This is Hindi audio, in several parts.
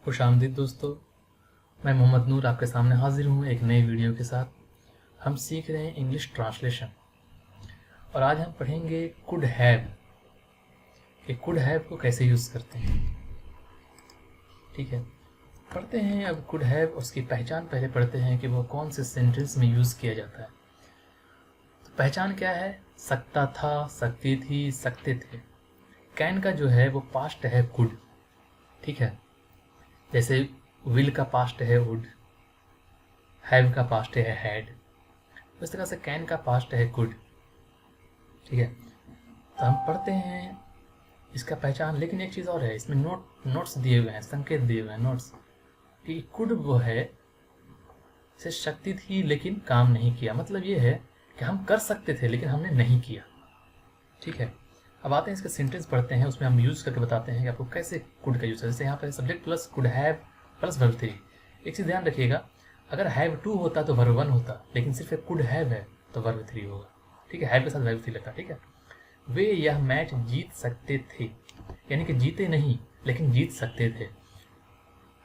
खुशामदीद दोस्तों, मैं मोहम्मद नूर आपके सामने हाजिर हूँ एक नई वीडियो के साथ। हम सीख रहे हैं इंग्लिश ट्रांसलेशन और आज हम पढ़ेंगे कुड हैव कि कुड हैव को कैसे यूज़ करते हैं। ठीक है, पढ़ते हैं अब कुड हैव। उसकी पहचान पहले पढ़ते हैं कि वो कौन से सेंटेंस में यूज़ किया जाता है। तो पहचान क्या है? सकता था, सकती थी, सकते थे। कैन का जो है वो पास्ट है कुड। ठीक है, जैसे विल का पास्ट है वुड, हैव का पास्ट है हैड, उस तरह से कैन का पास्ट है कुड। ठीक है, तो हम पढ़ते हैं इसका पहचान। लेकिन एक चीज़ और है, इसमें नोट्स दिए हुए हैं, संकेत दिए हुए हैं नोट्स, कि कुड वो है से शक्ति थी लेकिन काम नहीं किया। मतलब ये है कि हम कर सकते थे लेकिन हमने नहीं किया। ठीक है, अब आते हैं इसके सेंटेंस पढ़ते हैं, उसमें हम यूज़ करके बताते हैं कि आपको कैसे कुड का यूज़ है। जैसे यहाँ पर subject plus could have plus verb 3। एक चीज़ ध्यान रखिएगा, अगर हैव 2 होता तो वर्ब 1 होता, लेकिन सिर्फ एक कुड हैव है तो वर्ब 3 होगा। ठीक है, हैव के साथ वर्ब 3 लगता। ठीक है, वे यह मैच जीत सकते थे, यानी कि जीते नहीं लेकिन जीत सकते थे।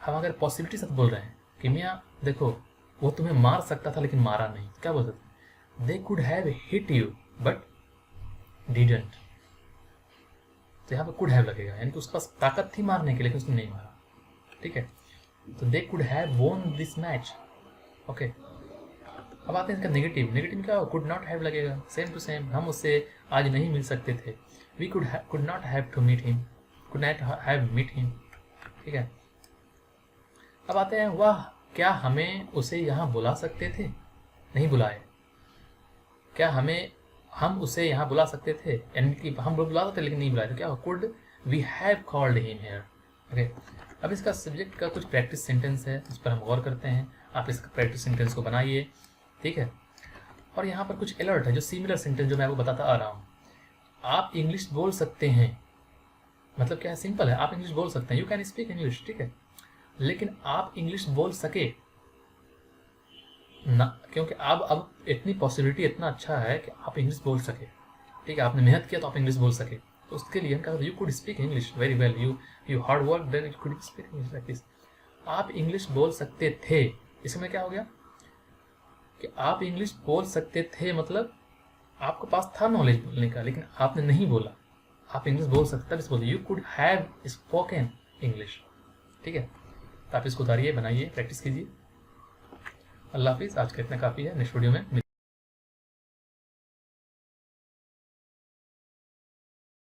हम अगर पॉसिबिलिटी साथ बोल रहे हैं कि मियाँ देखो वो तुम्हें मार सकता था लेकिन मारा नहीं, क्या बोल सकते? दे could have hit you but didn't. तो यहाँ पे कुड हैव लगेगा, यानी कि उसके पास ताकत थी मारने की लेकिन उसने नहीं मारा। ठीक है, तो they could have won this match. Okay, अब आते हैं इसका नेगेटिव। नेगेटिव क्या हो? कुड नॉट हैव लगेगा, सेम टू सेम। हम उससे आज नहीं मिल सकते थे। We could not have to meet him, could not have meet him. ठीक है, अब आते हैं वाह, क्या हमें उसे यहाँ बुला सकते थे? नहीं बुलाए। क्या हम उसे यहाँ बुला सकते थे? यानी कि हम लोग बुला सकते लेकिन नहीं बुलाए। तो क्या? Could we have called him here. Okay, अब इसका सब्जेक्ट का कुछ प्रैक्टिस सेंटेंस है, उस पर हम गौर करते हैं। आप इस प्रैक्टिस सेंटेंस को बनाइए। ठीक है, और यहाँ पर कुछ अलर्ट है, जो सिमिलर सेंटेंस जो मैं आपको बताता आ रहा हूँ। आप इंग्लिश बोल सकते हैं, मतलब क्या है? सिंपल है, आप इंग्लिश बोल सकते हैं, यू कैन स्पीक इंग्लिश। ठीक है, लेकिन आप इंग्लिश बोल सके ना, क्योंकि अब इतनी पॉसिबिलिटी इतना अच्छा है कि आप इंग्लिश बोल सके। ठीक है, आपने मेहनत किया तो आप इंग्लिश बोल सके। तो उसके लिए हम कहा you could speak English very well, you hard work then you could speak English like this. आप इंग्लिश बोल सकते थे, इसमें क्या हो गया कि आप इंग्लिश बोल सकते थे, मतलब आपके पास था नॉलेज बोलने का लेकिन आपने नहीं बोला। आप इंग्लिश बोल सकते थे, बोलिए you could have spoken English. ठीक है, तो आप इसको उतारिए, बनाइए, प्रैक्टिस कीजिए। अल्लाह हाफिज़, आज का इतना काफ़ी है। नेक्स्ट वीडियो में